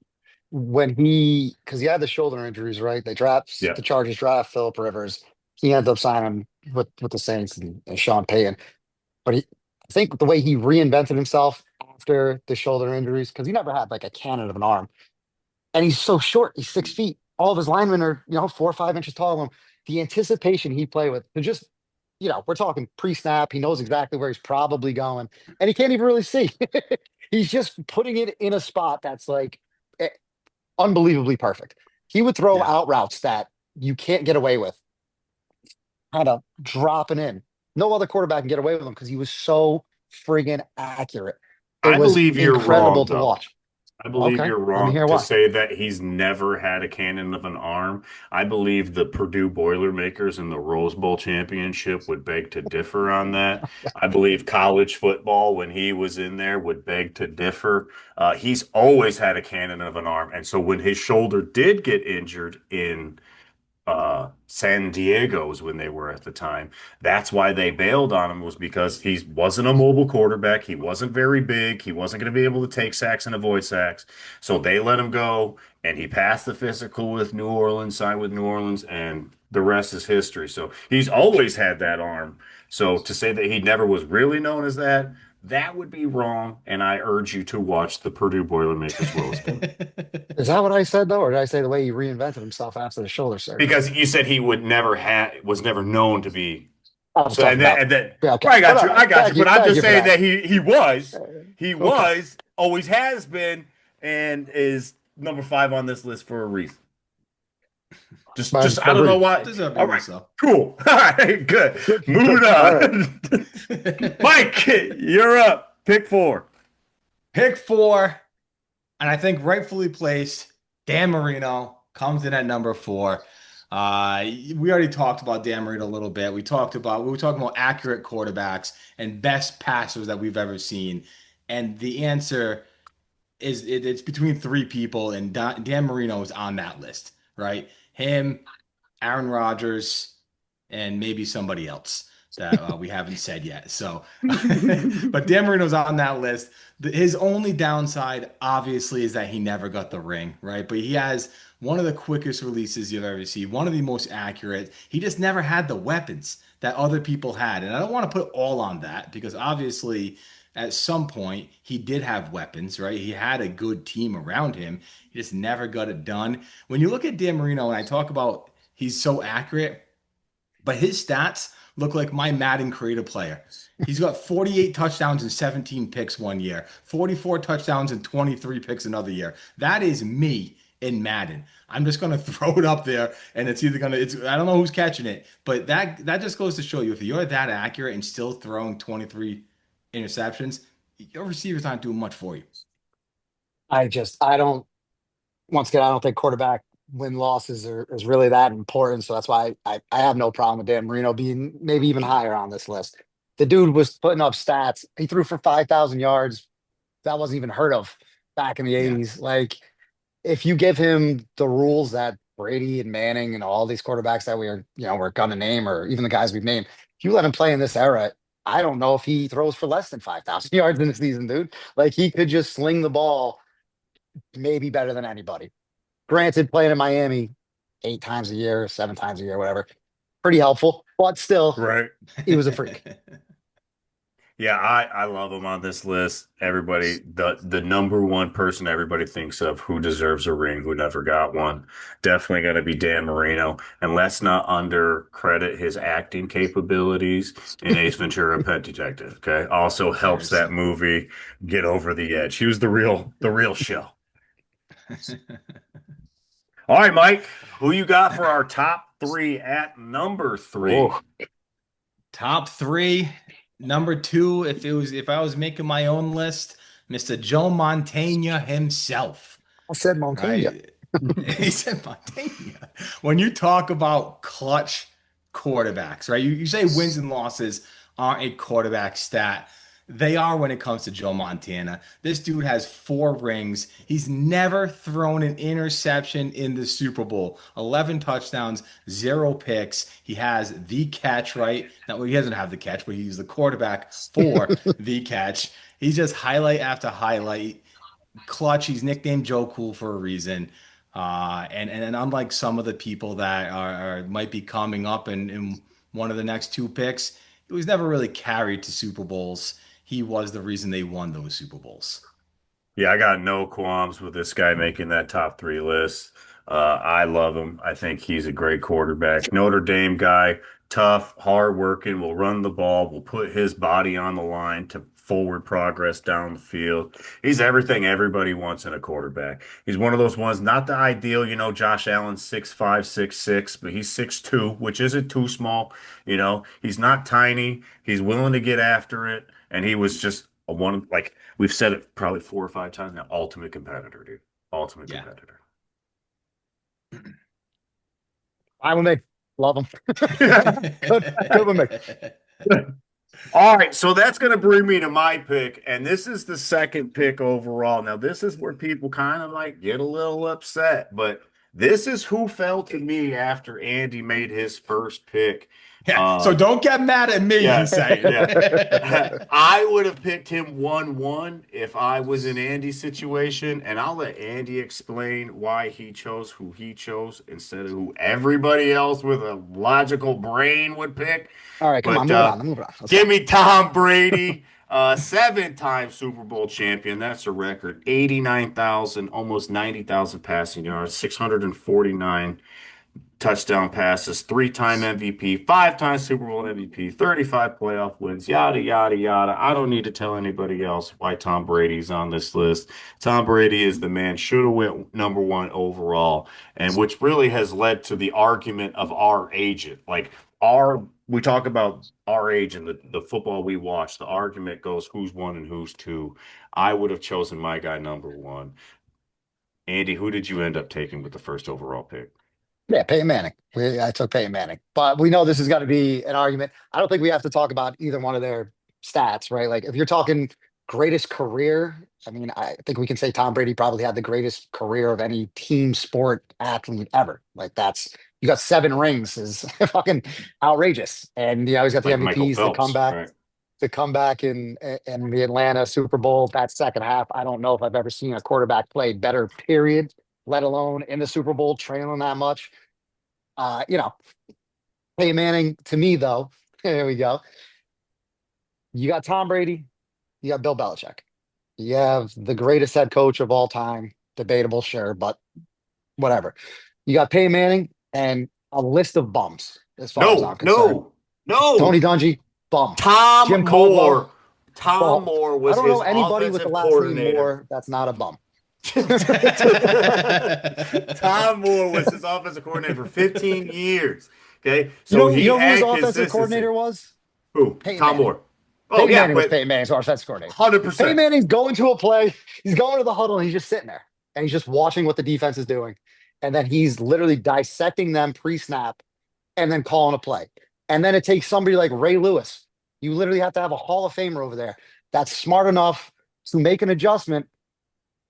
because he had the shoulder injuries, right? Yeah. The Chargers draft Philip Rivers. He ended up signing with the Saints and Sean Payton. But I think the way he reinvented himself after the shoulder injuries, because he never had like a cannon of an arm, and he's so short, he's 6 feet. All of his linemen are 4 or 5 inches taller than him. The anticipation he played with, to just we're talking pre-snap. He knows exactly where he's probably going, and he can't even really see. He's just putting it in a spot that's like eh, unbelievably perfect. He would throw Yeah. out routes that you can't get away with, kind of dropping in. No other quarterback can get away with him because he was so friggin' accurate. It I was believe you're incredible wrong, to though. watch. I believe Okay, you're let me wrong hear to why. say that he's never had a cannon of an arm. I believe the Purdue Boilermakers in the Rose Bowl championship would beg to differ on that. I believe college football, when he was in there, would beg to differ. He's always had a cannon of an arm. And so when his shoulder did get injured in San Diego's when they were at the time. That's why they bailed on him was because he wasn't a mobile quarterback. He wasn't very big. He wasn't going to be able to take sacks and avoid sacks. So they let him go, and he passed the physical with New Orleans, signed with New Orleans, and the rest is history. So he's always had that arm. So to say that he never was really known as that, that would be wrong. And I urge you to watch the Purdue Boilermakers Rose Bowl. Is that what I said though, or did I say the way he reinvented himself after the shoulder surgery? Because you said he would never have was never known to be I was so talking about. and then Yeah, okay, well, but all I right. got you, but I'm Thank just you for saying that. that he Okay, was always has been and is number 5 on this list for a reason. I Just I don't know agreed. why. Deservedly All right, so. cool. All right, good. Good, Moving good. All right. on. Mike, you're up. Pick 4. Pick 4, and I think rightfully placed, Dan Marino comes in at number 4. We already talked about Dan Marino a little bit. We were talking about accurate quarterbacks and best passers that we've ever seen. And the answer is it's between 3 people, and Dan Marino is on that list, right? Him, Aaron Rodgers, and maybe somebody else that we haven't said yet. So, but Dan Marino's on that list. His only downside, obviously, is that he never got the ring, right? But he has one of the quickest releases you've ever seen, one of the most accurate. He just never had the weapons that other people had. And I don't want to put all on that because obviously, at some point, he did have weapons, right? He had a good team around him. He just never got it done. When you look at Dan Marino, and I talk about he's so accurate, but his stats look like my Madden creative player. He's got 48 touchdowns and 17 picks one year, 44 touchdowns and 23 picks another year. That is me in Madden. I'm just gonna throw it up there, and it's either gonna it's I don't know who's catching it, but that just goes to show you if you're that accurate and still throwing 23 interceptions, your receivers aren't doing much for you. I don't. Once again, I don't think quarterback win losses is really that important. So that's why I have no problem with Dan Marino being maybe even higher on this list. The dude was putting up stats. He threw for 5,000 yards. That wasn't even heard of back in the Yeah. 80s. Like, if you give him the rules that Brady and Manning and all these quarterbacks that we're gonna name, or even the guys we've named, if you let him play in this era, I don't know if he throws for less than 5,000 yards in the season, dude. Like, he could just sling the ball maybe better than anybody. Granted, playing in Miami 8 times a year, 7 times a year, whatever, pretty helpful, but still, Right. he was a freak. Yeah, I love him on this list. Everybody, the number one person everybody thinks of who deserves a ring, who never got one, definitely going to be Dan Marino. And let's not undercredit his acting capabilities in Ace Ventura: Pet Detective. Okay, also helps Very that so. movie get over the edge. He was the real show. All right, Mike, who you got for our top 3 at number 3? Oh, Top 3. Number two, if I was making my own list, Mr. Joe Montana himself, I said Montana. right? He said Montana. When you talk about clutch quarterbacks, right? You say wins and losses aren't a quarterback stat. They are when it comes to Joe Montana. This dude has 4 rings. He's never thrown an interception in the Super Bowl. 11 touchdowns, 0 picks. He has the catch, right? Now, well, he doesn't have the catch, but he's the quarterback for the catch. He's just highlight after highlight clutch. He's nicknamed Joe Cool for a reason. And unlike some of the people that might be coming up in one of the next 2 picks, he was never really carried to Super Bowls. He was the reason they won those Super Bowls. Yeah, I got no qualms with this guy making that top three list. I love him. I think he's a great quarterback. Notre Dame guy, tough, hardworking, will run the ball, will put his body on the line to forward progress down the field. He's everything everybody wants in a quarterback. He's one of those ones, not the ideal, Josh Allen's 6'5", 6'6", but he's 6'2", which isn't too small. He's not tiny. He's willing to get after it. And he was just a one, like, we've said it probably 4 or 5 times now. Ultimate competitor, dude. Ultimate Yeah. competitor. I'm with me. Love him. Good with me. All right, so that's going to bring me to my pick, and this is the second pick overall. Now, this is where people kind of like get a little upset, but this is who fell to me after Andy made his first pick. Yeah. So Uh, don't get mad at me, yeah, he's saying. yeah. I would have picked him 1-1 if I was in Andy's situation, and I'll let Andy explain why he chose who he chose instead of who everybody else with a logical brain would pick. All right, come on, But move it on, move it on. Let's give go. me Tom Brady, 7-time Super Bowl champion. That's a record. 89,000, almost 90,000 passing yards, 649 touchdown passes, 3-time MVP, 5-time Super Bowl MVP, 35 playoff wins, yada, yada, yada. I don't need to tell anybody else why Tom Brady's on this list. Tom Brady is the man, should have went number one overall, and which really has led to the argument of our agent. Like, we talk about our age and the football we watch. The argument goes who's one and who's two. I would have chosen my guy number one. Andy, who did you end up taking with the first overall pick? Yeah, Peyton Manning. I took Peyton Manning, but we know this is going to be an argument. I don't think we have to talk about either one of their stats, right? Like if you're talking greatest career, I mean, I think we can say Tom Brady probably had the greatest career of any team sport athlete ever. Like that's you got 7 rings is fucking outrageous, and he's got the Like Michael MVPs, Phelps, right? the comeback in the Atlanta Super Bowl, that second half. I don't know if I've ever seen a quarterback play better, period, let alone in the Super Bowl trailing that much. Uh, you know, Peyton Manning to me though, there we go. You got Tom Brady, you got Bill Belichick. You have the greatest head coach of all time, debatable, sure, but whatever. You got Peyton Manning and a list of bums, as far as I'm No, concerned. no, no. Tony Dungy, bum. Tom Jim Caldwell, Moore. Tom bum. Moore I was don't know his anybody with the offensive last name coordinator. Moore that's not a bum. Tom Moore was his offensive coordinator for 15 years. Okay, You so know, you he know who his had offensive consistency. coordinator was? Who? Peyton Tom Manning. Moore. Oh Peyton yeah, Manning was but Peyton Manning's offensive coordinator. Peyton 100%. Manning's going to a play. He's going to the huddle and he's just sitting there and he's just watching what the defense is doing. And then he's literally dissecting them pre-snap and then calling a play. And then it takes somebody like Ray Lewis. You literally have to have a Hall of Famer over there that's smart enough to make an adjustment.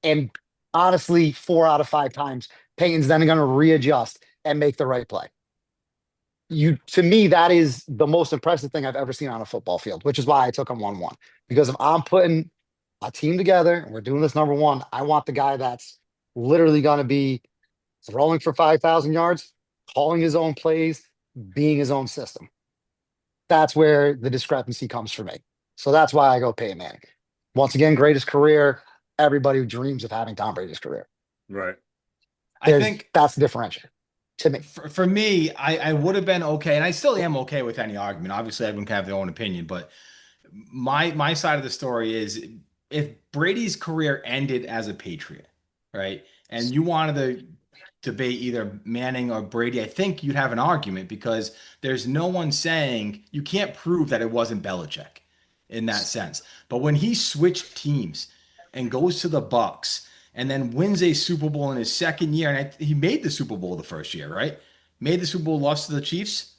And honestly, 4 out of 5 times, Peyton's then going to readjust and make the right play. To me, that is the most impressive thing I've ever seen on a football field, which is why I took him 1-1. Because if I'm putting a team together and we're doing this number one, I want the guy that's literally going to be throwing for 5,000 yards, calling his own plays, being his own system. That's where the discrepancy comes for me. So that's why I go Peyton Manning. Once again, greatest career. Everybody dreams of having Tom Brady's career. Right. I think That's the differential to me. for me, I would have been okay, and I still am okay with any argument. Obviously, everyone can have their own opinion, but my side of the story is if Brady's career ended as a Patriot, right? And you wanted to debate either Manning or Brady, I think you'd have an argument because there's no one saying you can't prove that it wasn't Belichick. in that sense. But when he switched teams and goes to the Bucks and then wins a Super Bowl in his second year, and he made the Super Bowl the first year, right? Made the Super Bowl, lost to the Chiefs.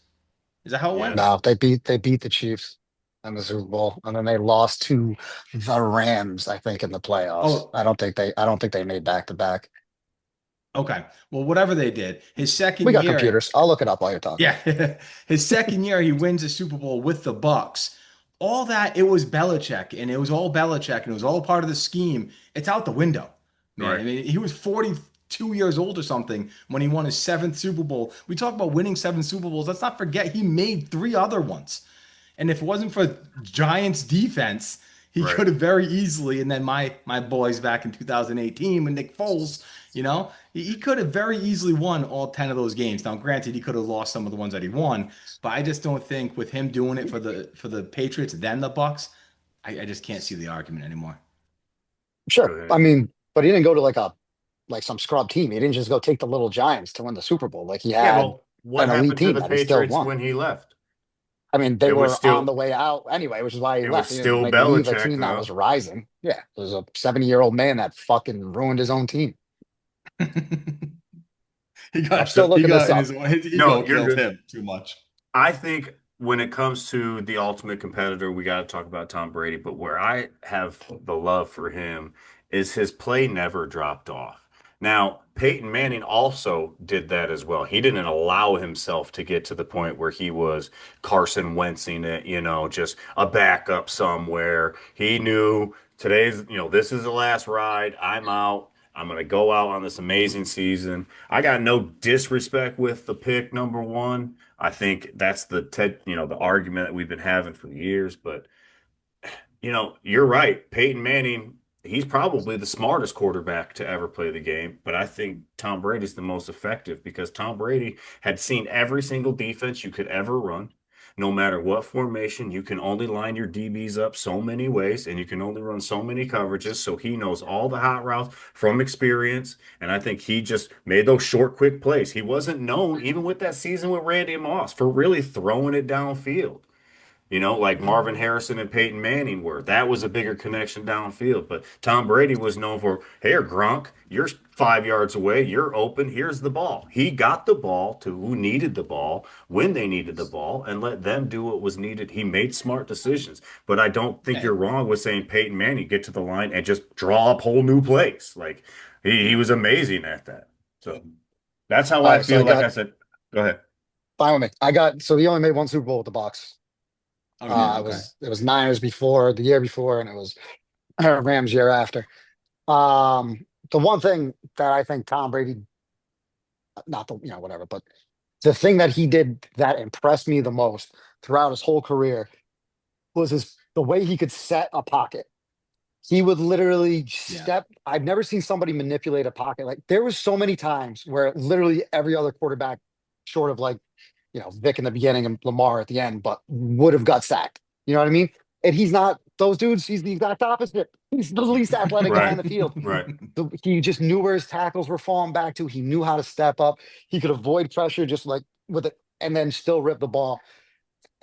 Is that how it went? Yes. No, they beat the Chiefs in the Super Bowl, and then they lost to the Rams, I think, in the playoffs. Oh, I don't think they made back to back. okay. Well, whatever they did, his We second got year, computers. I'll look it up while you're talking. yeah, his second year, he wins a Super Bowl with the Bucks. All that, it was Belichick, and it was all Belichick, and it was all part of the scheme. It's out the window, man. Right. I mean, he was 42 years old or something when he won his seventh Super Bowl. We talk about winning seven Super Bowls. Let's not forget he made three other ones. And if it wasn't for Giants defense, he Right. could have very easily. And then my boys back in 2018 with Nick Foles, he could have very easily won all 10 of those games. Now, granted, he could have lost some of the ones that he won, but I just don't think with him doing it for the Patriots, then the Bucks, I just can't see the argument anymore. Sure. Go I ahead. mean, but he didn't go to like some scrub team. He didn't just go take the little Giants to win the Super Bowl. Like he Yeah, had well, what an elite happened to team the that he still Patriots won. when he left? I mean, they It was were on still the way out anyway, which is why he it was left. He didn't still like leave a Belichick team that was though. rising. Yeah, it was a 70-year-old man that fucking ruined his own team. He I'm got still he looking got this in up. his No, ego you're killed good. him too much. I think when it comes to the ultimate competitor, we got to talk about Tom Brady. But where I have the love for him is his play never dropped off. Now, Peyton Manning also did that as well. He didn't allow himself to get to the point where he was Carson Wentzing it, just a backup somewhere. He knew this is the last ride. I'm out. I'm going to go out on this amazing season. I got no disrespect with the pick number one. I think that's the argument that we've been having for years. But you're right. Peyton Manning, he's probably the smartest quarterback to ever play the game. But I think Tom Brady's the most effective because Tom Brady had seen every single defense you could ever run. No matter what formation, you can only line your DBs up so many ways and you can only run so many coverages. So he knows all the hot routes from experience. And I think he just made those short, quick plays. He wasn't known, even with that season with Randy Moss, for really throwing it downfield. Like Marvin Harrison and Peyton Manning were. That was a bigger connection downfield. But Tom Brady was known for, hey, Gronk, you're 5 yards away. You're open. Here's the ball. He got the ball to who needed the ball when they needed the ball and let them do what was needed. He made smart decisions. But I don't think Yeah. you're wrong with saying Peyton Manning get to the line and just draw up whole new plays. Like he was amazing at that. So that's how All I right, so feel. I Like I got said, go ahead. fine with me. So he only made one Super Bowl with the Bucks. Oh, yeah. It Okay. was it was Niners before the year before, and it was Rams year after. The one thing that I think Tom Brady, not the whatever, but the thing that he did that impressed me the most throughout his whole career was the way he could set a pocket. He would literally Yeah. step. I've never seen somebody manipulate a pocket. Like there was so many times where literally every other quarterback, short of like, Vic in the beginning and Lamar at the end, but would have got sacked. You know what I mean? And he's not those dudes. He's the exact opposite. He's the least athletic guy on Right. the field. Right. He just knew where his tackles were falling back to. He knew how to step up. He could avoid pressure just like with it, and then still rip the ball.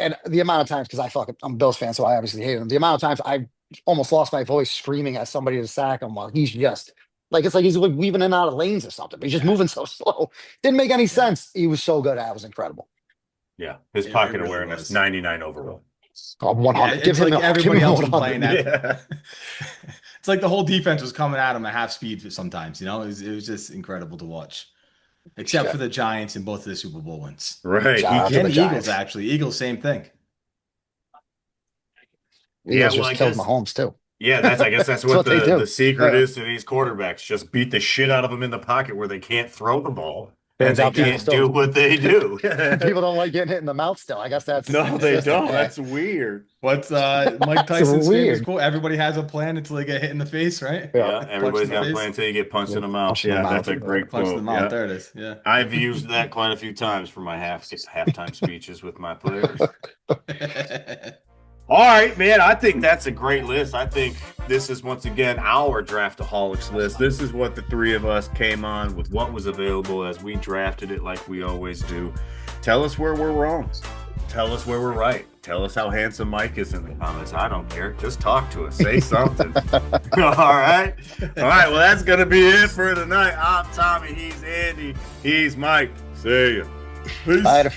And the amount of times, because I'm a Bills fan, so I obviously hate him. The amount of times I almost lost my voice screaming at somebody to sack him while he's just it's like he's like weaving in and out of lanes or something. But he's just Yeah. moving so slow. Didn't make any Yeah. sense. He was so good at it. It was incredible. Yeah. His It pocket really awareness, was. 99 overall. Oh, Yeah, 100. it's like Give everybody him else was 100. playing that. Yeah. It's like the whole defense was coming at him at half speed sometimes, it was just incredible to watch. Except for Shit. the Giants in both of the Super Bowl wins. Right. Shout out to And the the Eagles, Giants. actually. Eagles, same thing. Yeah, Eagles well, just I killed guess Mahomes too. I guess that's That's what what they the do. secret Yeah. is to these quarterbacks. Just beat the shit out of them in the pocket where they can't throw the ball and Turns they out people can't do still what they do. people don't like getting hit in the mouth still. I guess that's No, they consistent. don't. Yeah. That's weird. What's Mike It's Tyson's famous weird. quote? Everybody has a plan until they get hit in the face, right? Yeah. Yeah, everybody's in the got a face. plan until you get punched in Yeah. the mouth. Punch in the Yeah, mouth. that's a great Punch in the quote. mouth. Yeah. There it is. Yeah. I've used that quite a few times for my halftime speeches with my players. All right, man. I think that's a great list. I think this is once again our Draftaholics list. This is what the three of us came on with what was available as we drafted it like we always do. Tell us where we're wrong. Tell us where we're right. tell us how handsome Mike is in the comments. I don't care. Just talk to us. Say something. All right. Well, that's going to be it for tonight. I'm Tommy. He's Andy. He's Mike. See ya. Peace. Later.